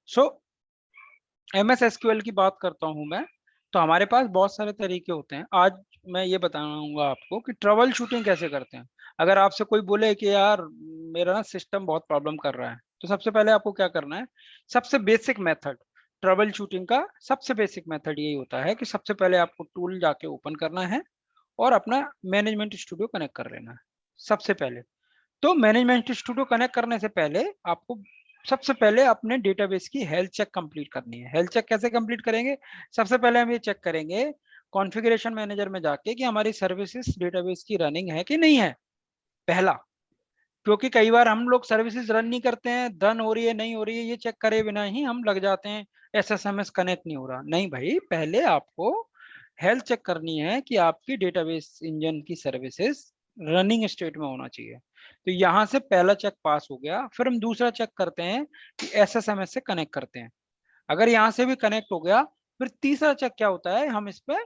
सो MS SQL की बात करता हूँ मैं, तो हमारे पास बहुत सारे तरीके होते हैं। आज मैं ये बताऊंगा आपको कि ट्रबल शूटिंग कैसे करते हैं। अगर आपसे कोई बोले कि यार मेरा ना सिस्टम बहुत प्रॉब्लम कर रहा है, तो सबसे पहले आपको क्या करना है, सबसे बेसिक मेथड ट्रबल शूटिंग का, सबसे बेसिक मेथड यही होता है कि सबसे पहले आपको टूल जाके ओपन करना है और अपना मैनेजमेंट स्टूडियो कनेक्ट कर लेना है सबसे पहले। तो मैनेजमेंट स्टूडियो कनेक्ट करने से पहले आपको सबसे पहले अपने डेटाबेस की हेल्थ चेक कंप्लीट करनी है। हेल्थ चेक कैसे कंप्लीट करेंगे, सबसे पहले हम ये चेक करेंगे कॉन्फ़िगरेशन मैनेजर में जाके कि हमारी सर्विसेज डेटाबेस की रनिंग है कि नहीं है, पहला। क्योंकि कई बार हम लोग सर्विसेज रन नहीं करते हैं, रन हो रही है नहीं हो रही है ये चेक करे बिना ही हम लग जाते हैं SSMS कनेक्ट नहीं हो रहा। नहीं भाई, पहले आपको हेल्थ चेक करनी है कि आपकी डेटाबेस इंजन की सर्विसेज रनिंग स्टेट में होना चाहिए। तो यहाँ से पहला चेक पास हो गया, फिर हम दूसरा चेक करते हैं कि SSMS से कनेक्ट करते हैं। अगर यहाँ से भी कनेक्ट हो गया, फिर तीसरा चेक क्या होता है, हम इस पे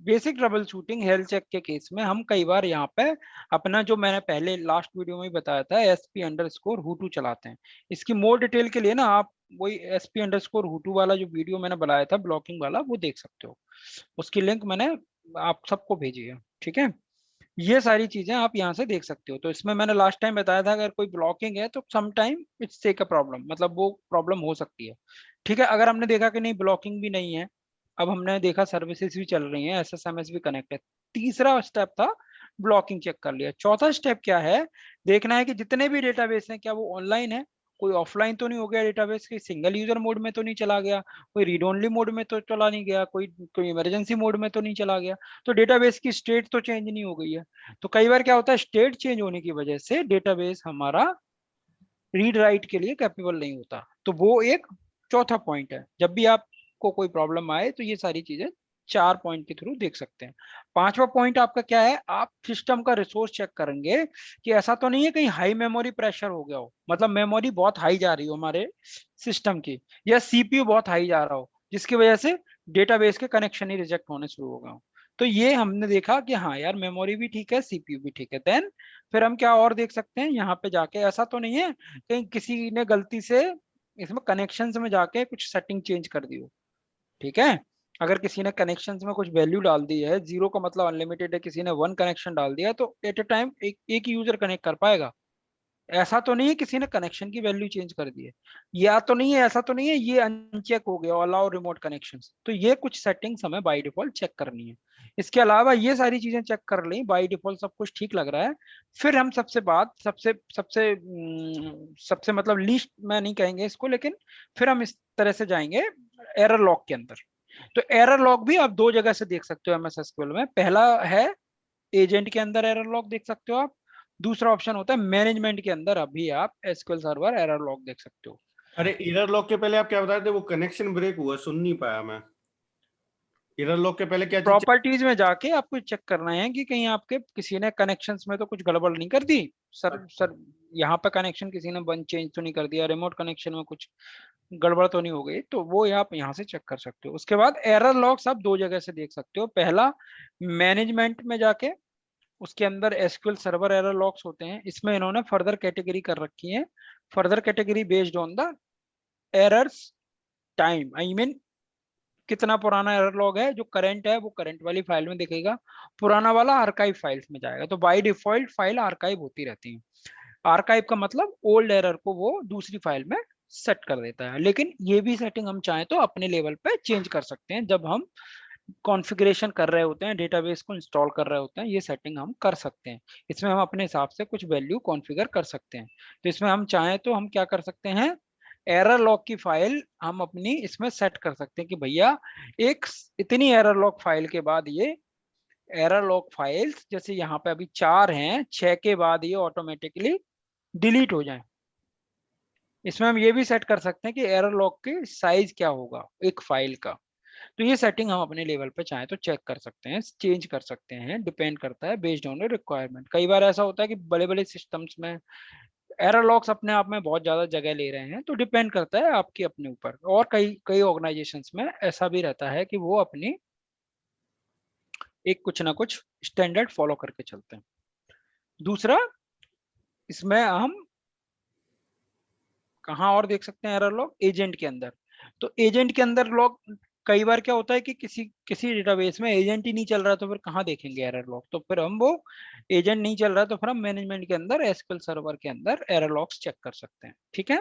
basic troubleshooting health check के केस में हम कई बार यहाँ पे अपना जो मैंने पहले लास्ट वीडियो में बताया था SP_HUTU चलाते हैं। इसकी मोर डिटेल के लिए ना आप वही SP_HUTU वाला जो वीडियो मैंने बनाया था ब्लॉकिंग वाला, वो देख सकते हो। उसकी लिंक मैंने आप सबको भेजी है, ठीक है। ये सारी चीजें आप यहाँ से देख सकते हो। तो इसमें मैंने लास्ट टाइम बताया था अगर कोई ब्लॉकिंग है तो some time it's take a problem, मतलब वो प्रॉब्लम हो सकती है। ठीक है, अगर हमने देखा कि नहीं ब्लॉकिंग भी नहीं है, अब हमने देखा सर्विसेज भी चल रही हैं, SSMS भी कनेक्ट है, तीसरा स्टेप था ब्लॉकिंग चेक कर लिया। चौथा स्टेप क्या है, देखना है कि जितने भी डेटाबेस हैं क्या वो ऑनलाइन है, कोई ऑफलाइन तो नहीं हो गया डेटाबेस, की सिंगल यूजर मोड में तो नहीं चला गया, कोई रीड ओनली मोड में तो चला नहीं गया, कोई कोई इमरजेंसी मोड में तो नहीं चला गया, तो डेटाबेस की स्टेट तो चेंज नहीं हो गई है। तो कई बार क्या होता है, स्टेट चेंज होने की वजह से डेटाबेस हमारा रीड राइट के लिए कैपेबल नहीं होता। तो वो एक चौथा पॉइंट है। जब भी आपको कोई प्रॉब्लम आए तो ये सारी चीजें 4 पॉइंट के थ्रू देख सकते हैं। पांचवा पॉइंट आपका क्या है, आप सिस्टम का रिसोर्स चेक करेंगे कि ऐसा तो नहीं है कहीं हाई मेमोरी प्रेशर हो गया हो, मतलब मेमोरी बहुत हाई जा रही हो हमारे सिस्टम की, या CPU बहुत हाई जा रहा हो जिसकी वजह से डेटाबेस के कनेक्शन ही रिजेक्ट होने शुरू हो गए हो। तो ये हमने देखा कि हाँ यार मेमोरी भी ठीक है, CPU भी ठीक है, देन फिर हम क्या और देख सकते हैं यहाँ पे जाके, ऐसा तो नहीं है कहीं किसी ने गलती से इसमें कनेक्शंस में जाके कुछ सेटिंग चेंज कर दी हो। ठीक है, अगर किसी ने कनेक्शंस में कुछ वैल्यू डाल दी है, 0 का मतलब अनलिमिटेड है, किसी ने 1 कनेक्शन डाल दिया है, तो एट ए टाइम एक ही यूजर कनेक्ट कर पाएगा। ऐसा तो नहीं है किसी ने कनेक्शन की वैल्यू चेंज कर दी है, या तो नहीं है, ऐसा तो नहीं है ये अनचेक हो गया अलाउ रिमोट कनेक्शंस। तो ये कुछ सेटिंग्स हमें बाय डिफॉल्ट चेक करनी है। इसके अलावा ये सारी चीजें चेक कर ली, बाय डिफॉल्ट सब कुछ ठीक लग रहा है, फिर हम सबसे सबसे सबसे मतलब लीस्ट में नहीं कहेंगे इसको, लेकिन फिर हम इस तरह से जाएंगे एरर लॉग के अंदर। तो एरर लॉग भी आप दो जगह से देख सकते हो MS SQL में। पहला है एजेंट के अंदर एरर लॉग देख सकते हो आप, दूसरा ऑप्शन होता है मैनेजमेंट के अंदर, अभी आप SQL सर्वर एरर लॉग देख सकते हो। अरे एरर लॉक के पहले आप क्या बता रहे थे, वो कनेक्शन ब्रेक हुआ, सुन नहीं पाया मैं। एरर लॉक के पहले क्या चीज? प्रॉपर्टीज में जाके आपको चेक करना है कि कहीं आपके किसी ने कनेक्शंस में तो कुछ गड़बड़ नहीं कर दी। अच्छा। सर यहाँ पे कनेक्शन किसी ने बंद चेंज तो नहीं कर दिया, रिमोट कनेक्शन में कुछ गड़बड़ तो नहीं हो गई, तो वो आप यहाँ से चेक कर सकते हो। उसके बाद एरर लॉग्स आप दो जगह से देख सकते हो। पहला मैनेजमेंट में जाके, उसके अंदर SQL सर्वर एरर लॉग्स होते हैं, इसमें इन्होंने फर्दर कैटेगरी कर रखी है, further category based on the errors time, I mean कितना पुराना एरर लॉग है, जो करंट है वो करंट वाली फाइल में दिखेगा, पुराना वाला आर्काइव फाइल्स में जाएगा। तो बाय डिफॉल्ट फाइल आर्काइव होती रहती है। आर्काइव का मतलब ओल्ड एरर को वो दूसरी फाइल में सेट कर देता है, लेकिन ये भी सेटिंग हम चाहें तो अपने लेवल पे चेंज कर सकते हैं। जब हम कॉन्फ़िगरेशन कर रहे होते हैं, डेटाबेस को इंस्टॉल कर रहे होते हैं, ये सेटिंग हम कर सकते हैं। इसमें हम अपने हिसाब से कुछ वैल्यू कॉन्फ़िगर कर सकते हैं। तो इसमें हम चाहें तो हम क्या कर सकते हैं, एरर लॉग की फाइल हम अपनी इसमें सेट कर सकते हैं कि भैया एक इतनी एरर लॉग फाइल के बाद ये एरर लॉग फाइल्स, जैसे यहाँ पे अभी 4 हैं, 6 के बाद ये ऑटोमेटिकली डिलीट हो जाए। इसमें हम ये भी सेट कर सकते हैं कि एरर लॉग की साइज क्या होगा एक फाइल का। तो ये सेटिंग हम अपने लेवल पे चाहें तो चेक कर सकते हैं, चेंज कर सकते हैं, डिपेंड करता है बेस्ड ऑन रिक्वायरमेंट। कई बार ऐसा होता है कि बड़े बड़े सिस्टम्स में एरर लॉग्स अपने आप में बहुत ज्यादा जगह ले रहे हैं, तो डिपेंड करता है आपके अपने ऊपर। और कई कई ऑर्गेनाइजेशंस में ऐसा भी रहता है कि वो अपनी एक कुछ ना कुछ स्टैंडर्ड फॉलो करके चलते हैं। दूसरा, इसमें हम कहाँ और देख सकते हैं एरर लॉग? एजेंट के अंदर। तो एजेंट के अंदर लॉग कई बार क्या होता है कि किसी किसी डेटाबेस में एजेंट ही नहीं चल रहा, तो फिर कहाँ देखेंगे एरर लॉग? तो फिर हम वो एजेंट नहीं चल रहा तो फिर हम मैनेजमेंट के अंदर एसक्यूएल सर्वर के अंदर एरर लॉग्स चेक कर सकते हैं। ठीक है,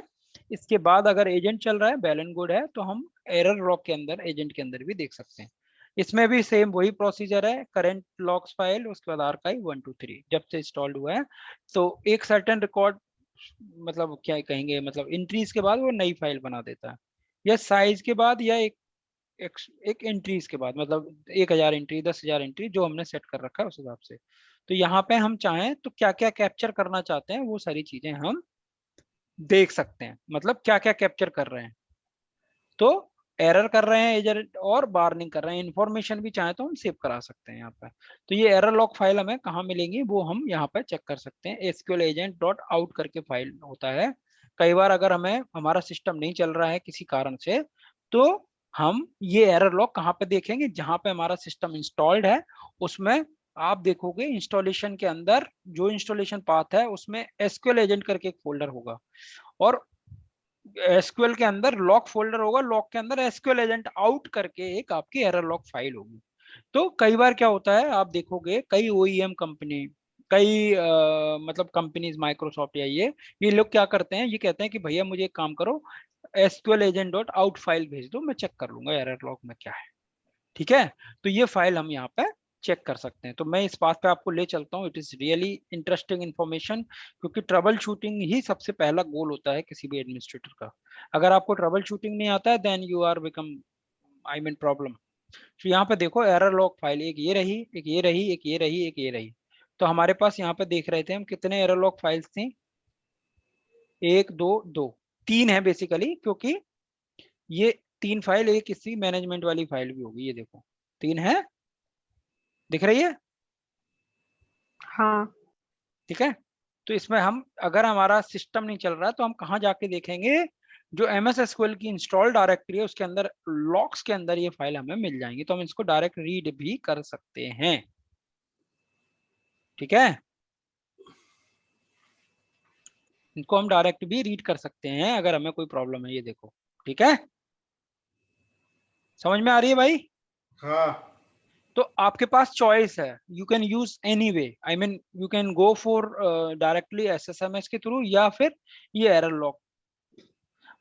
इसके बाद अगर एजेंट चल रहा है, वेल एंड गुड है, तो हम एरर लॉग के अंदर एजेंट के अंदर भी देख सकते हैं। इसमें भी सेम वही प्रोसीजर है, करंट लॉग्स फाइल, उसके बाद आर्काइव 1 2 3 जब से इंस्टॉल्ड हुआ है। तो एक सर्टेन रिकॉर्ड, मतलब क्या कहेंगे, मतलब इंट्रीज के बाद वो नई फाइल बना देता है, या साइज के बाद, या एक एंट्रीज के बाद, मतलब 1000 एंट्री, 10,000 एंट्री, जो हमने सेट कर रखा है उस हिसाब से। तो यहाँ पे हम चाहें तो क्या क्या कैप्चर करना चाहते हैं वो सारी चीजें हम देख सकते हैं, मतलब क्या क्या कैप्चर कर रहे हैं। तो एरर कर रहे हैं एजेंट और वार्निंग कर रहे हैं, इन्फॉर्मेशन भी चाहे तो हम सेव करा सकते हैं यहाँ पे। तो ये एरर लॉग फाइल हमें कहाँ मिलेंगी वो हम यहाँ पे चेक कर सकते हैं। एसक्यूएल एजेंट डॉट आउट करके फाइल होता है। कई बार अगर हमें हमारा सिस्टम नहीं चल रहा है किसी कारण से, तो हम ये एरर लॉग कहाँ पे देखेंगे? जहाँ पे हमारा सिस्टम इंस्टॉल्ड है उसमें आप देखोगे इंस्टॉलेशन के अंदर जो इंस्टॉलेशन पाथ है उसमें एसक्यूएल एजेंट करके एक फोल्डर होगा, और एसक्यूएल के अंदर लॉग फोल्डर होगा, लॉग के अंदर एसक्यूएल एजेंट आउट करके एक आपकी एरर लॉग फाइल होगी। तो कई बार क्या होता है, आप देखोगे कई ओईएम कंपनी, कई मतलब कंपनीज, माइक्रोसॉफ्ट या ये लोग क्या करते हैं, ये कहते हैं कि भैया मुझे एक काम करो, SQL agent dot out file भेज दो, मैं चेक कर लूंगा एरर लॉग में क्या है। ठीक है, तो ये फाइल हम यहाँ पे चेक कर सकते हैं। तो मैं इस बात पे आपको ले चलता हूँ, it is really interesting information, क्योंकि ट्रबल शूटिंग ही सबसे पहला गोल होता है किसी भी एडमिनिस्ट्रेटर का। अगर आपको ट्रबल शूटिंग नहीं आता है then you are become, I mean problem. तो यहाँ पे देखो एरर लॉग फाइल, एक ये रही, एक ये रही, एक ये रही, एक ये रही। तो हमारे पास यहाँ पे देख रहे थे हम कितने एरर लॉग फाइल्स थी, एक दो दो, तीन है बेसिकली, क्योंकि ये तीन फाइल एक किसी मैनेजमेंट वाली फाइल भी होगी, ये देखो तीन है, दिख रही है? हाँ। ठीक है, तो इसमें हम अगर हमारा सिस्टम नहीं चल रहा है तो हम कहाँ जाके देखेंगे? जो एमएस एसक्यूएल की इंस्टॉल डायरेक्टरी है उसके अंदर लॉग्स के अंदर ये फाइल हमें मिल जाएंगी, तो हम इसको डायरेक्ट रीड भी कर सकते हैं। ठीक है, इनको हम डायरेक्ट भी रीड कर सकते हैं अगर हमें कोई प्रॉब्लम है, ये देखो। ठीक है, समझ में आ रही है भाई? हाँ। तो आपके पास चॉइस है, you can use any way, I mean you can go for directly SSMS के थ्रू, या फिर ये एरर लॉग।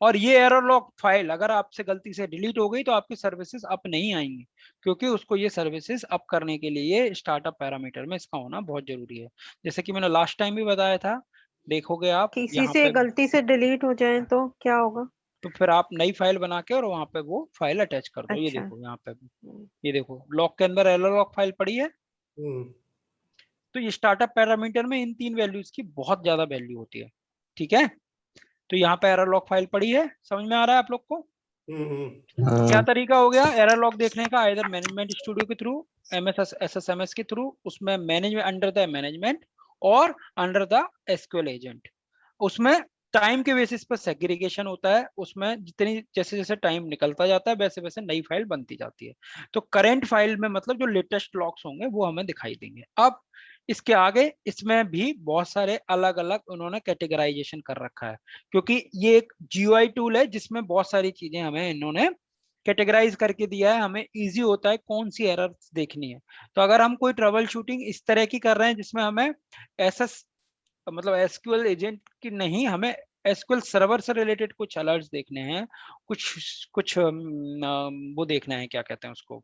और ये एरर लॉग फाइल अगर आपसे गलती से डिलीट हो गई तो आपकी सर्विसेज अप नहीं आएंगी, क्योंकि उसको ये सर्विसेज अप करने के लिए स्टार्टअप पैरामीटर में इसका होना बहुत जरूरी है। जैसे कि मैंने लास्ट टाइम भी बताया था, देखोगे आप किसी यहाँ से पे, गलती से डिलीट हो जाए तो क्या होगा? तो फिर आप नई फाइल बना के और वहां पे वो फाइल अटैच कर दो। ये अच्छा। देखो यहाँ पे, ये देखो लॉग के अंदर एरर लॉग फाइल पड़ी है। हम्म। तो ये स्टार्टअप पैरामीटर में इन तीन वैल्यूज की बहुत ज्यादा वैल्यू होती है। ठीक है, तो यहाँ पे एरर लॉग फाइल पड़ी है, समझ में आ रहा है आप लोग को? क्या हाँ। तरीका हो गया एरर लॉग देखने का? इधर मैनेजमेंट स्टूडियो के थ्रू, एमएस एसएसएमएस के थ्रू, उसमें मैनेजमेंट, अंडर द मैनेजमेंट, और अंडर द एसक्यूएल एजेंट। उसमें टाइम के बेसिस पर सेग्रीगेशन होता है, उसमें जितनी जैसे जैसे टाइम निकलता जाता है वैसे वैसे नई फाइल बनती जाती है। तो करंट फाइल में मतलब जो लेटेस्ट लॉग्स होंगे वो हमें दिखाई देंगे। अब इसके आगे इसमें भी बहुत सारे अलग अलग उन्होंने कैटेगराइजेशन कर रखा है, क्योंकि ये एक जीयूआई टूल है जिसमें बहुत सारी चीजें हमें इन्होंने कैटेगराइज करके दिया है, हमें इजी होता है कौन सी एरर्स देखनी है। तो अगर हम कोई ट्रबल शूटिंग इस तरह की कर रहे हैं जिसमें हमें एसएस, मतलब एसक्यूएल एजेंट की नहीं, हमें एसक्यूएल सर्वर से रिलेटेड कुछ अलर्ट्स देखने हैं, कुछ कुछ वो देखना है, क्या कहते हैं उसको,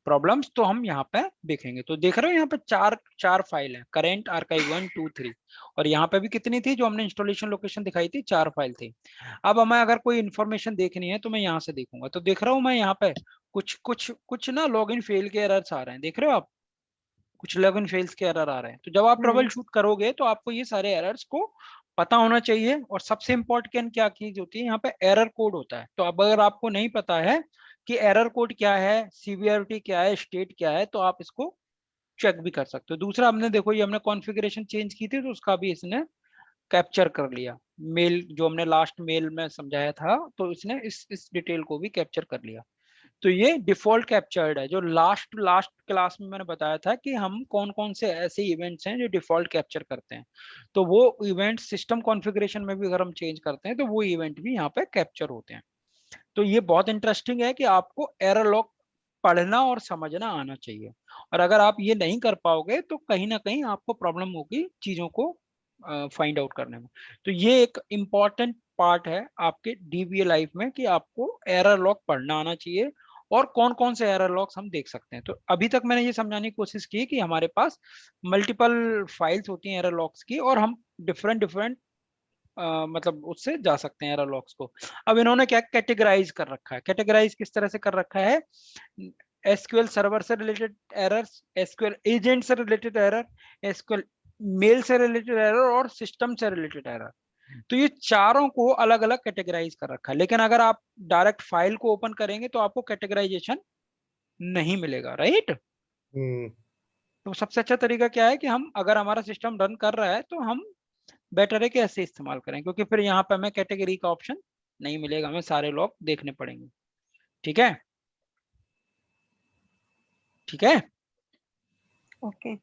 प्रॉब्लम्स, तो हम यहाँ पे देखेंगे। तो देख रहे हो यहाँ पे चार चार फाइल है, करेंट, आर्काइव 1 2 3, और यहाँ पे भी कितनी थी जो हमने इंस्टॉलेशन लोकेशन दिखाई थी, चार फाइल थी। अब हमें अगर कोई इन्फॉर्मेशन देखनी है तो मैं यहाँ से देखूंगा, तो देख रहा हूँ मैं यहाँ पे कुछ कुछ कुछ ना लॉगिन फेल के एरर्स आ रहे हैं, देख रहे हो आप? कुछ लॉगिन फेल्स के एरर आ रहे हैं। तो जब आप ट्रबल शूट करोगे तो आपको ये सारे एरर्स को पता होना चाहिए, और सबसे इंपॉर्टेंट क्या चीज होती है यहाँ पे, एरर कोड होता है। तो अब अगर आपको नहीं पता है कि एरर कोड क्या है, सीवीआरटी क्या है, स्टेट क्या है, तो आप इसको चेक भी कर सकते हो। दूसरा, हमने देखो ये हमने कॉन्फ़िगरेशन चेंज की थी तो उसका भी इसने कैप्चर कर लिया, मेल जो हमने लास्ट मेल में समझाया था, तो इसने इस डिटेल को भी कैप्चर कर लिया। तो ये डिफॉल्ट कैप्चर्ड है, जो लास्ट क्लास में मैंने बताया था कि हम कौन कौन से ऐसे इवेंट्स हैं जो डिफॉल्ट कैप्चर करते हैं। तो वो इवेंट सिस्टम कॉन्फ़िगरेशन में भी अगर हम चेंज करते हैं तो वो इवेंट भी यहाँ पे कैप्चर होते हैं। तो ये बहुत इंटरेस्टिंग है कि आपको एरर लॉग पढ़ना और समझना आना चाहिए, और अगर आप ये नहीं कर पाओगे तो कहीं ना कहीं आपको प्रॉब्लम होगी चीजों को फाइंड आउट करने में। तो ये एक इम्पॉर्टेंट पार्ट है आपके डीबीए लाइफ में कि आपको एरर लॉग पढ़ना आना चाहिए और कौन कौन से एरर लॉग्स हम देख सकते हैं। तो अभी तक मैंने ये समझाने की कोशिश की कि हमारे पास मल्टीपल फाइल्स होती हैं एरर लॉग्स की, और हम डिफरेंट डिफरेंट मतलब उससे जा सकते हैं एरर लॉग्स को। अब इन्होंने क्या कैटेगराइज कर रखा है, कैटेगराइज किस तरह से कर रखा है, एसक्यूएल सर्वर से रिलेटेड एरर्स, एसक्यूएल एजेंट से रिलेटेड एरर, एसक्यूएल मेल से रिलेटेड एरर और सिस्टम से रिलेटेड एरर। तो ये चारों को अलग अलग कैटेगराइज कर रखा है, लेकिन अगर आप डायरेक्ट फाइल को ओपन करेंगे तो आपको कैटेगराइजेशन नहीं मिलेगा, राइट। तो सबसे अच्छा तरीका क्या है कि हम अगर हमारा सिस्टम रन कर रहा है तो हम बेटर है कि ऐसे इस्तेमाल करें, क्योंकि फिर यहाँ पे हमें कैटेगरी का ऑप्शन नहीं मिलेगा, हमें सारे लॉग देखने पड़ेंगे। ठीक है, ठीक है। ओके।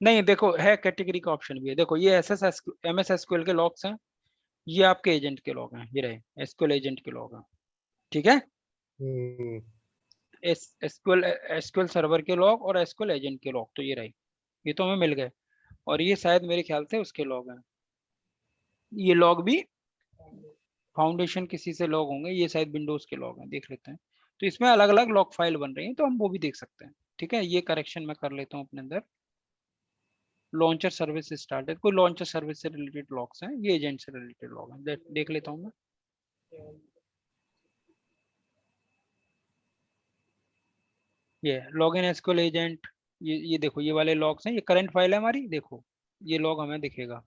नहीं देखो, है कैटेगरी का ऑप्शन भी है, देखो ये MS SQL के लॉग्स हैं, ये आपके एजेंट के लॉग हैं, ये रहे एसक्यूएल एजेंट के लॉग हैं। ठीक है, एसक्यूएल सर्वर के लॉग और एसक्यूएल एजेंट के लॉग, तो ये रहे, ये तो हमें मिल गए। और ये शायद मेरे ख्याल से उसके लॉग हैं, ये लॉग भी फाउंडेशन किसी से लॉग होंगे, ये शायद विंडोज के लॉग हैं, देख लेते हैं। तो इसमें अलग अलग लॉग फाइल बन रही हैं, तो हम वो भी देख सकते हैं। ठीक है, ये करेक्शन मैं कर लेता हूँ अपने अंदर। लॉन्चर सर्विस स्टार्टेड, कोई लॉन्चर सर्विस से रिलेटेड लॉग्स हैं, ये एजेंट से रिलेटेड लॉग हैं, देख लेता हूँ मैं। ये लॉगिन एसक्यूएल एजेंट, ये देखो ये वाले लॉग्स हैं, ये करंट फाइल है हमारी, देखो ये लॉग हमें दिखेगा।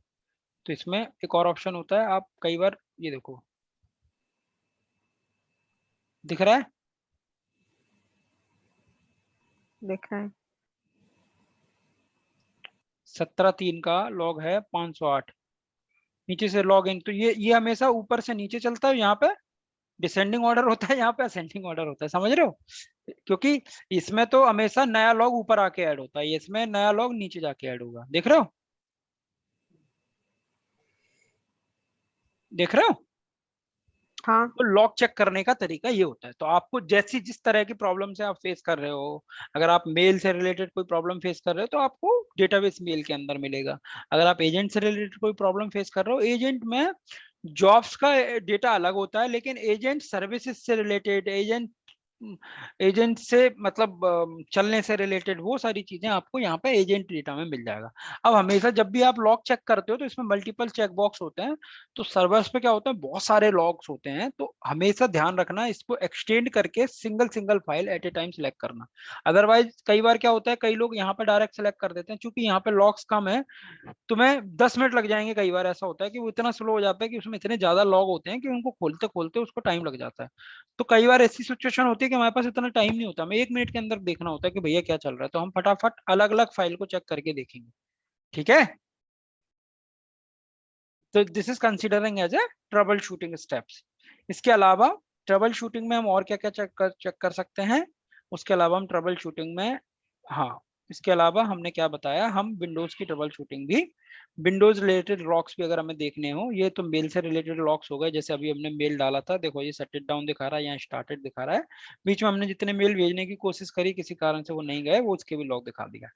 तो इसमें एक और ऑप्शन होता है, आप कई बार ये देखो दिख रहा है, दिख रहा है। 17/3 का लॉग है 508, नीचे से लॉग इन। तो ये हमेशा ऊपर से नीचे चलता है, यहाँ पे डिसेंडिंग ऑर्डर होता है, यहाँ पे असेंडिंग ऑर्डर होता है, समझ रहे हो। क्योंकि इसमें तो हमेशा नया लॉग ऊपर आके ऐड होता है, इसमें नया लॉग नीचे जाके ऐड होगा, देख रहे हो, देख रहे हो। हाँ। तो लॉग चेक करने का तरीका ये होता है। तो आपको जैसी जिस तरह की प्रॉब्लम से आप फेस कर रहे हो, अगर आप मेल से रिलेटेड कोई प्रॉब्लम फेस कर रहे हो तो आपको डेटाबेस मेल के अंदर मिलेगा। अगर आप एजेंट से रिलेटेड कोई प्रॉब्लम फेस कर रहे हो, एजेंट में जॉब्स का डेटा अलग होता है, लेकिन एजेंट सर्विसेज से रिलेटेड, एजेंट से मतलब चलने से रिलेटेड वो सारी चीजें आपको यहाँ पे एजेंट डेटा में मिल जाएगा। अब हमेशा जब भी आप लॉग चेक करते हो तो इसमें मल्टीपल चेक बॉक्स होते हैं। तो सर्वर्स पे क्या होता है, बहुत सारे लॉग्स होते हैं, तो हमेशा ध्यान रखना इसको एक्सटेंड करके सिंगल सिंगल फाइल एट ए टाइम सिलेक्ट करना। अदरवाइज कई बार क्या होता है, कई लोग यहाँ पे डायरेक्ट सेलेक्ट कर देते हैं, क्योंकि यहाँ पे लॉग्स कम है, तुम्हें 10 मिनट लग जाएंगे। कई बार ऐसा होता है कि वो इतना स्लो हो जाता है कि उसमें इतने ज्यादा लॉग होते हैं कि उनको खोलते खोलते उसको टाइम लग जाता है। तो कई बार ऐसी सिचुएशन होती है कि हमारे पास इतना टाइम नहीं होता, हमें 1 मिनट के अंदर देखना होता है कि भैया क्या चल रहा है, तो हम फटाफट अलग अलग फाइल को चेक करके देखेंगे। ठीक है, तो this is considering as a troubleshooting steps. इसके अलावा ट्रबल शूटिंग में हम और क्या क्या चेक कर सकते हैं, उसके अलावा हम ट्रबल शूटिंग में, हाँ इसके अलावा हमने क्या बताया, हम विंडोज की ट्रबल शूटिंग भी, विंडोज रिलेटेड लॉक्स भी अगर हमें देखने हो, ये तो मेल से रिलेटेड लॉक्स हो गए, जैसे अभी हमने मेल डाला था, देखो ये सेटेड डाउन दिखा रहा है, यहाँ स्टार्टेड दिखा रहा है, बीच में हमने जितने मेल भेजने की कोशिश करी किसी कारण से वो नहीं गए, वो उसके भी लॉग दिखा दिया।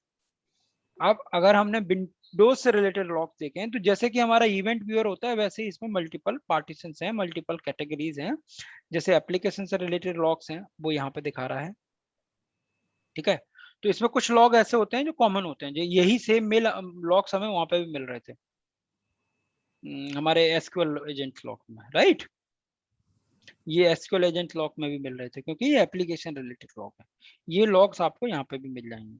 अब अगर हमने विंडोज से रिलेटेड लॉक्स देखे हैं, तो जैसे कि हमारा इवेंट व्यूअर होता है, वैसे ही इसमें मल्टीपल पार्टीशंस हैं, मल्टीपल कैटेगरीज हैं। जैसे एप्लीकेशन से रिलेटेड लॉक्स हैं, वो यहाँ पे दिखा रहा है। ठीक है, तो इसमें कुछ लॉग ऐसे होते हैं जो कॉमन होते हैं, जो यही सेम मेल लॉग्स हमें वहां पे भी मिल रहे थे, हमारे एसक्यूएल एजेंट लॉग में, राइट। ये एसक्यूएल एजेंट लॉग में भी मिल रहे थे, क्योंकि ये एप्लीकेशन रिलेटेड लॉग है। ये लॉग्स आपको यहाँ पे भी मिल जाएंगे।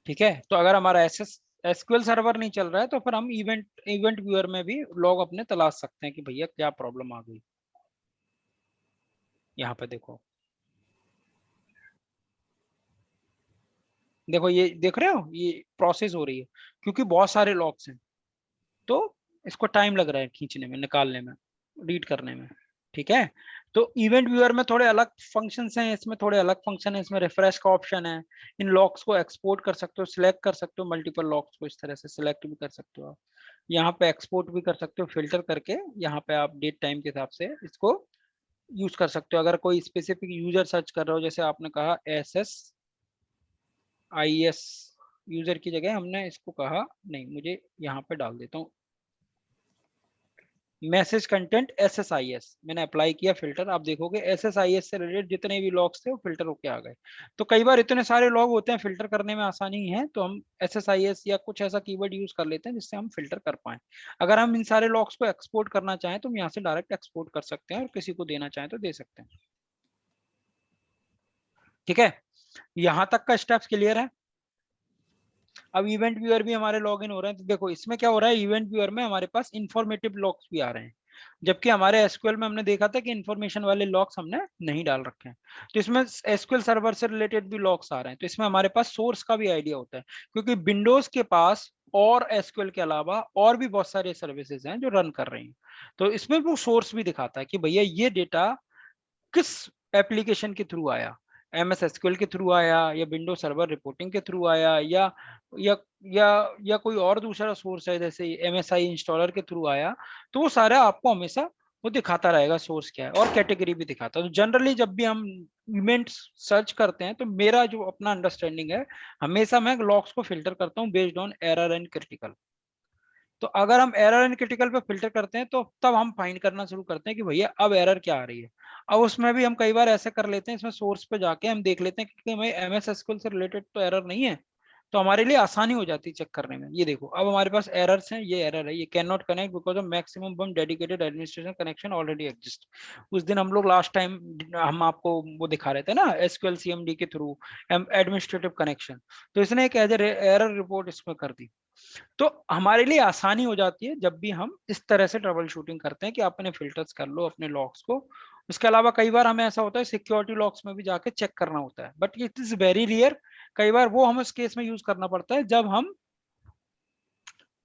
ठीक है, तो अगर हमारा एसक्यूएल सर्वर नहीं चल रहा है तो फिर हम इवेंट व्यूअर में भी लॉग अपने तलाश सकते हैं कि भैया क्या प्रॉब्लम आ गई। यहाँ पे देखो, देखो ये देख रहे हो, ये प्रोसेस हो रही है क्योंकि बहुत सारे लॉक्स हैं, तो इसको टाइम लग रहा है खींचने में, निकालने में, रीड करने में। ठीक है, तो इवेंट व्यूअर में थोड़े अलग फंक्शंस हैं, इसमें थोड़े अलग फंक्शन है। इसमें रिफ्रेश का ऑप्शन है, इन लॉक्स को एक्सपोर्ट कर सकते हो, सिलेक्ट कर सकते हो, मल्टीपल लॉक्स को इस तरह से सिलेक्ट भी कर सकते हो आप। यहाँ पे एक्सपोर्ट भी कर सकते हो फिल्टर करके, यहाँ पे आप डेट टाइम के हिसाब से इसको यूज कर सकते हो। अगर कोई स्पेसिफिक यूजर सर्च कर रहे हो, जैसे आपने कहा SSIS यूजर की जगह हमने इसको कहा नहीं, मुझे यहाँ पे डाल देता हूँ मैसेज कंटेंट SSIS, मैंने अप्लाई किया फिल्टर। आप देखोगे SSIS से रिलेटेड जितने भी लॉग्स थे वो फिल्टर होके आ गए। तो कई बार इतने सारे लॉग होते हैं, फिल्टर करने में आसानी है, तो हम SSIS या कुछ ऐसा कीवर्ड यूज कर लेते हैं जिससे हम फिल्टर कर पाए। अगर हम इन सारे लॉग्स को एक्सपोर्ट करना चाहें तो हम यहाँ से डायरेक्ट एक्सपोर्ट कर सकते हैं और किसी को देना चाहें तो दे सकते हैं। ठीक है, यहाँ तक का स्टेप्स क्लियर है। अब इवेंट व्यूअर भी हमारे लॉगिन हो रहे हैं, तो देखो इसमें क्या हो रहा है, इवेंट व्यूअर में हमारे पास इंफॉर्मेटिव लॉग्स भी आ रहे हैं, जबकि हमारे एसक्यूएल में हमने देखा था कि इंफॉर्मेशन वाले लॉग्स हमने नहीं डाल रखे हैं। तो इसमें एसक्यूएल सर्वर से रिलेटेड भी लॉग्स आ रहे हैं, तो इसमें हमारे पास सोर्स का भी आइडिया होता है, क्योंकि विंडोज के पास और एसक्यूएल के अलावा और भी बहुत सारे सर्विसेज हैं जो रन कर रही हैं। तो इसमें वो सोर्स भी दिखाता है कि भैया ये डेटा किस एप्लीकेशन के थ्रू आया, MS SQL के थ्रू आया, या विंडो सर्वर रिपोर्टिंग के थ्रू आया, या या या कोई और दूसरा सोर्स है जैसे MSI इंस्टॉलर के थ्रू आया। तो वो सारा आपको हमेशा वो दिखाता रहेगा सोर्स क्या है, और कैटेगरी भी दिखाता है। तो जनरली जब भी हम इवेंट सर्च करते हैं, तो मेरा जो अपना अंडरस्टैंडिंग है, हमेशा मैं लॉग्स को फिल्टर करता हूँ based on error and critical. तो अगर हम एरर एंड क्रिटिकल पे फिल्टर करते हैं, तो तब हम फाइंड करना शुरू करते हैं कि भैया अब एरर क्या आ रही है। अब उसमें भी हम कई बार ऐसे कर लेते हैं, इसमें सोर्स पे जाके हम देख लेते हैं कि हमें MS SQL से रिलेटेड तो एरर नहीं है, तो हमारे लिए आसानी हो जाती है चेक करने में। ये देखो अब हमारे पास एरर्स हैं, ये एरर है, ये can not connect because of maximum bomb dedicated administration connection already exist. उस दिन हम लोग लास्ट टाइम हम आपको वो दिखा रहे थे ना, SQL CMD के थ्रू एडमिनिस्ट्रेटिव कनेक्शन, तो इसने एक एज एरर रिपोर्ट इसमें कर दी। तो हमारे लिए आसानी हो जाती है जब भी हम इस तरह से ट्रबल शूटिंग करते हैं कि अपने फिल्टर्स कर लो अपने लॉग्स को। उसके अलावा कई बार हमें ऐसा होता है सिक्योरिटी लॉग्स में भी जाके चेक करना होता है, but it is very rare. कई बार वो हम उस केस में यूज करना पड़ता है जब हम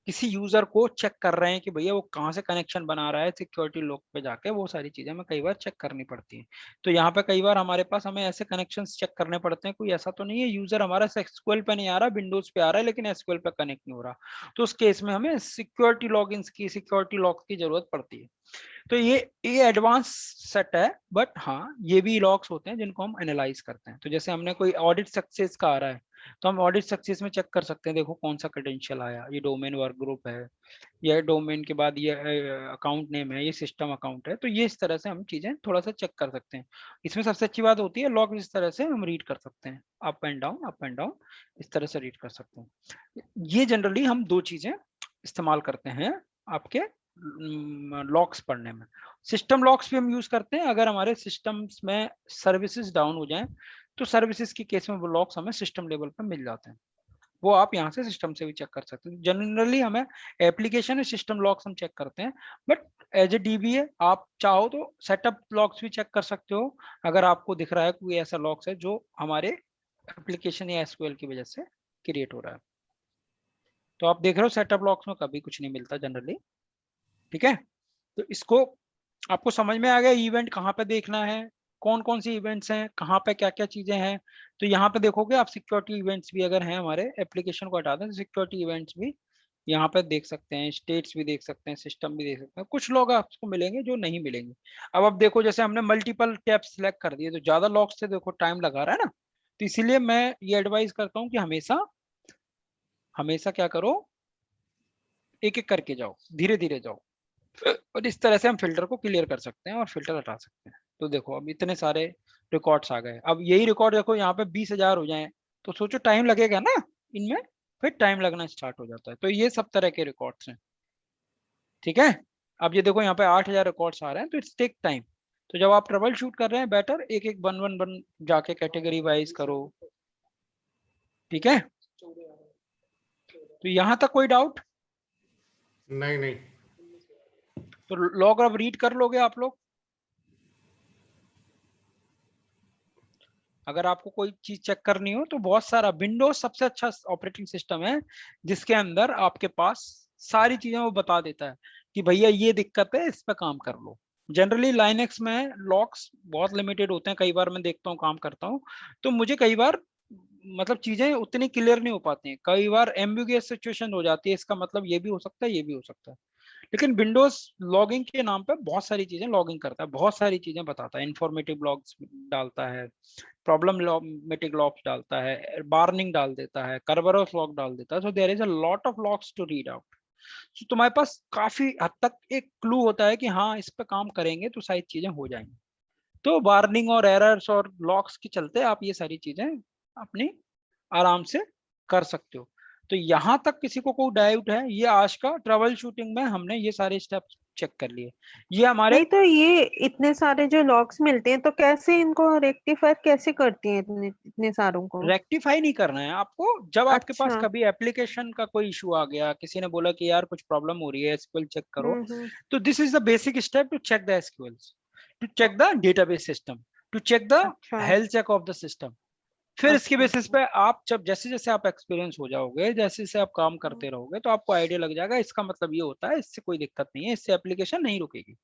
किसी यूजर को चेक कर रहे हैं कि भैया वो कहाँ से कनेक्शन बना रहा है, सिक्योरिटी लॉग पे जाके वो सारी चीजें हमें कई बार चेक करनी पड़ती हैं। तो यहाँ पे कई बार हमारे पास हमें ऐसे कनेक्शन चेक करने पड़ते हैं, कोई ऐसा तो नहीं है यूजर हमारा SQL पे नहीं आ रहा, विंडोज पे आ रहा है लेकिन SQL पे कनेक्ट नहीं हो रहा, तो उस केस में हमें सिक्योरिटी लॉग की, सिक्योरिटी लॉग की जरूरत पड़ती है। तो ये एडवांस सेट है, बट हाँ ये भी लॉग्स होते हैं जिनको हम एनालाइज करते हैं। तो जैसे हमने कोई ऑडिट सक्सेस का आ रहा है, तो हम ऑडिट सक्सेस में चेक कर सकते हैं, देखो कौन सा क्रेडेंशियल आया, ये डोमेन वर्क ग्रुप है, ये डोमेन के बाद ये अकाउंट नेम है, ये सिस्टम अकाउंट है। तो ये इस तरह से हम चीजें थोड़ा सा चेक कर सकते हैं। इसमें सबसे अच्छी बात होती है लॉग इस तरह से हम रीड कर सकते हैं, अप एंड डाउन इस तरह से रीड कर सकते हैं। ये जनरली हम दो चीजें इस्तेमाल करते हैं आपके लॉक्स पढ़ने में। सिस्टम लॉक्स भी हम यूज करते हैं अगर हमारे सिस्टम्स में सर्विसेज डाउन हो जाएं, तो सर्विसेज की केस में वो लॉक्स हमें सिस्टम लेवल पर मिल जाते हैं, वो आप यहाँ से सिस्टम से भी चेक कर सकते हैं। जनरली हमें एप्लीकेशन और सिस्टम लॉक्स हम चेक करते हैं, बट एज ए DBA आप चाहो तो सेटअप लॉक्स भी चेक कर सकते हो, अगर आपको दिख रहा है कोई ऐसा लॉक्स है जो हमारे एप्लीकेशन या SQL की वजह से क्रिएट हो रहा है। तो आप देख रहे हो सेटअप लॉक्स में कभी कुछ नहीं मिलता जनरली। ठीक है, तो इसको आपको समझ में आ गया, इवेंट कहाँ पे देखना है, कौन कौन सी इवेंट्स हैं, कहाँ पे क्या क्या चीजें हैं। तो यहाँ पे देखोगे आप सिक्योरिटी इवेंट्स भी अगर हैं, हमारे एप्लीकेशन को हटा दें तो सिक्योरिटी इवेंट्स भी यहाँ पे देख सकते हैं, स्टेट्स भी देख सकते हैं, सिस्टम भी देख सकते हैं। कुछ लोग आपको मिलेंगे जो नहीं मिलेंगे। अब देखो जैसे हमने मल्टीपल टैब्स सिलेक्ट कर दिए, तो ज्यादा लॉक्स से देखो टाइम लगा रहा है ना, तो इसीलिए मैं ये एडवाइस करता हूँ कि हमेशा हमेशा क्या करो, एक एक करके जाओ, धीरे धीरे जाओ, और इस तरह से हम फिल्टर को क्लियर कर सकते हैं और फिल्टर हटा सकते हैं। तो देखो अब इतने सारे रिकॉर्ड्स आ गए, अब यही रिकॉर्ड देखो यहाँ पे 20,000 हो जाए, तो सोचो टाइम लगेगा ना इनमें, फिर टाइम लगना स्टार्ट हो जाता है। तो ये सब तरह के रिकॉर्ड्स हैं। ठीक है, अब ये देखो यहाँ पे 8,000 रिकॉर्ड्स आ रहे हैं, तो इट्स टेक टाइम। तो जब आप ट्रबल शूट कर रहे हैं, बेटर एक एक वन वन वन जाके कैटेगरी वाइज करो। ठीक है, तो यहाँ तक कोई डाउट? नहीं नहीं। तो लॉग अब रीड कर लोगे आप लोग? अगर आपको कोई चीज चेक करनी हो तो बहुत सारा, विंडोज सबसे अच्छा ऑपरेटिंग सिस्टम है जिसके अंदर आपके पास सारी चीजें वो बता देता है कि भैया ये दिक्कत है, इस पे काम कर लो। जनरली लाइनेक्स में लॉक्स बहुत लिमिटेड होते हैं, कई बार मैं देखता हूँ काम करता हूँ तो मुझे कई बार मतलब चीजें उतनी क्लियर नहीं हो पाती हैं, कई बार एम्बिगुअस सिचुएशन हो जाती है, इसका मतलब ये भी हो सकता है, ये भी हो सकता है। लेकिन विंडोज लॉगिंग के नाम पे बहुत सारी चीजें लॉगिंग करता है, बहुत सारी चीजें बताता है, इंफॉर्मेटिव लॉग्स डालता है, प्रॉब्लमेटिक लॉग्स डालता है, वार्निंग डाल देता है, करबरस लॉग डाल देता है। So there is a lot of logs to read out. So तुम्हारे पास काफी हद तक एक क्लू होता है कि हाँ इस पे काम करेंगे तो सारी चीजें हो जाएंगी। तो वार्निंग और एरर्स और लॉक्स के चलते आप ये सारी चीजें अपनी आराम से कर सकते हो। तो यहाँ तक किसी को कोई डाउट है? ये आज का ट्रबल शूटिंग में हमने ये सारे स्टेप्स चेक कर लिए। ये हमारे नहीं तो ये इतने सारे जो लॉग्स मिलते हैं तो कैसे इनको रेक्टिफाई कैसे करती हैं इतने इतने सारों को? रेक्टिफाई नहीं करना है आपको। जब आपके पास अच्छा। कभी एप्लीकेशन का कोई इशू आ गया, किसी ने बोला कि यार कुछ प्रॉब्लम हो रही है, एसक्यूएल चेक करो, हम्म। तो this is the basic step to check the SQLs, to check the database system, to check the अच्छा। Health check of the system. फिर इसके अच्छा। बेसिस पे आप जब जैसे जैसे आप एक्सपीरियंस हो जाओगे, जैसे जैसे आप काम हम्म। करते रहोगे, तो आपको आइडिया लग जाएगा इसका मतलब ये होता है, इससे कोई दिक्कत नहीं है, इससे एप्लीकेशन नहीं रुकेगी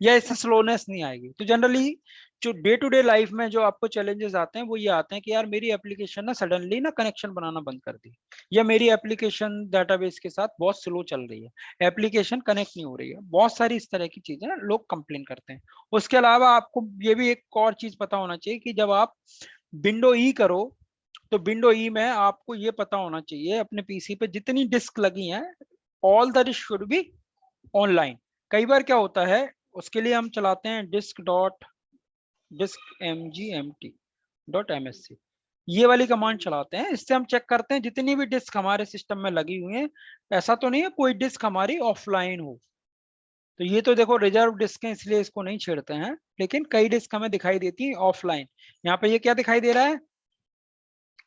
या इससे अच्छा। स्लोनेस नहीं आएगी। तो जनरली जो डे टू डे लाइफ में जो आपको चैलेंजेस आते हैं वो ये आते हैं कि यार मेरी एप्लीकेशन ना सडनली ना कनेक्शन बनाना बंद कर दी, या मेरी एप्लीकेशन डाटाबेस के साथ बहुत स्लो चल रही है, एप्लीकेशन कनेक्ट नहीं हो रही है, बहुत सारी इस तरह की चीजें ना लोग कंप्लेन करते हैं। उसके अलावा आपको ये भी एक और चीज पता होना चाहिए कि जब आप विंडो ई करो तो विंडो ई में आपको ये पता होना चाहिए अपने पीसी पे जितनी डिस्क लगी हैं, all the disk should be online. कई बार क्या होता है, उसके लिए हम चलाते हैं disk.mgmt.msc, ये वाली कमांड चलाते हैं। इससे हम चेक करते हैं जितनी भी डिस्क हमारे सिस्टम में लगी हुई है, ऐसा तो नहीं है कोई डिस्क हमारी ऑफलाइन हो। तो ये तो देखो रिजर्व डिस्क है इसलिए इसको नहीं छेड़ते हैं, लेकिन कई डिस्क हमें दिखाई देती है ऑफलाइन। यहाँ पे ये क्या दिखाई दे रहा है?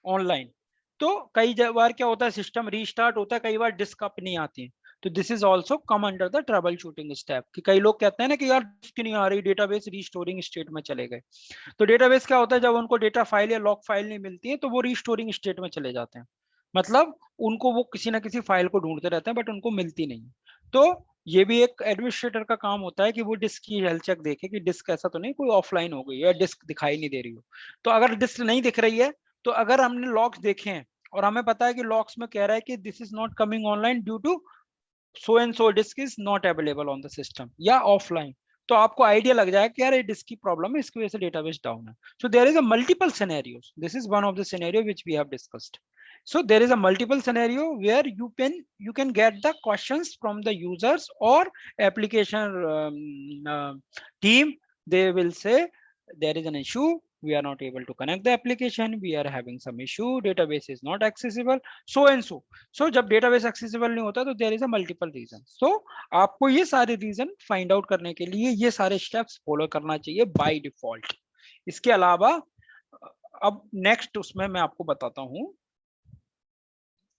ऑनलाइन। तो कई बार क्या होता है, सिस्टम रीस्टार्ट होता है, कई बार डिस्क अप नहीं आती है, तो this is also come under the trouble shooting step. कि कई लोग कहते हैं ना कि यार डिस्क नहीं आ रही, डेटाबेस रीस्टोरिंग स्टेट में चले गए। तो डेटाबेस क्या होता है, जब उनको डेटा फाइल या लॉग फाइल नहीं मिलती है तो वो रीस्टोरिंग स्टेट में चले जाते हैं, मतलब उनको वो किसी ना किसी फाइल को ढूंढते रहते हैं बट उनको मिलती नहीं। तो ये भी एक एडमिनिस्ट्रेटर का काम होता है कि वो डिस्क की हेल्थ चेक देखे कि डिस्क ऐसा तो नहीं कोई ऑफलाइन हो गई या डिस्क दिखाई नहीं दे रही हो। तो अगर डिस्क नहीं दिख रही है, तो अगर हमने लॉक्स देखे हैं और हमें पता है कि लॉक्स में कह रहा है कि this is not coming online due to so and so disk is not available on the system या ऑफलाइन, तो आपको आइडिया लग जाएगा कि यार ये डिस्क की प्रॉब्लम है, इसकी वजह से डेटाबेस डाउन है। So there is a multiple scenarios, this is one of the scenario which we have discussed. So there is a multiple scenario where you can get the questions from the users or application team. They will say there is an issue, we are not able to connect the application, we are having some issue, database is not accessible, so and so. So जब database accessible नहीं होता तो there is a multiple reason. So आपको ये सारे reason find out करने के लिए ये सारे steps follow करना चाहिए by default। इसके अलावा अब next उसमें मैं आपको बताता हूँ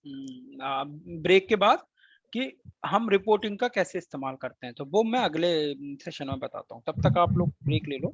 ब्रेक के बाद कि हम रिपोर्टिंग का कैसे इस्तेमाल करते हैं, तो वो मैं अगले सेशन में बताता हूँ। तब तक आप लोग ब्रेक ले लो।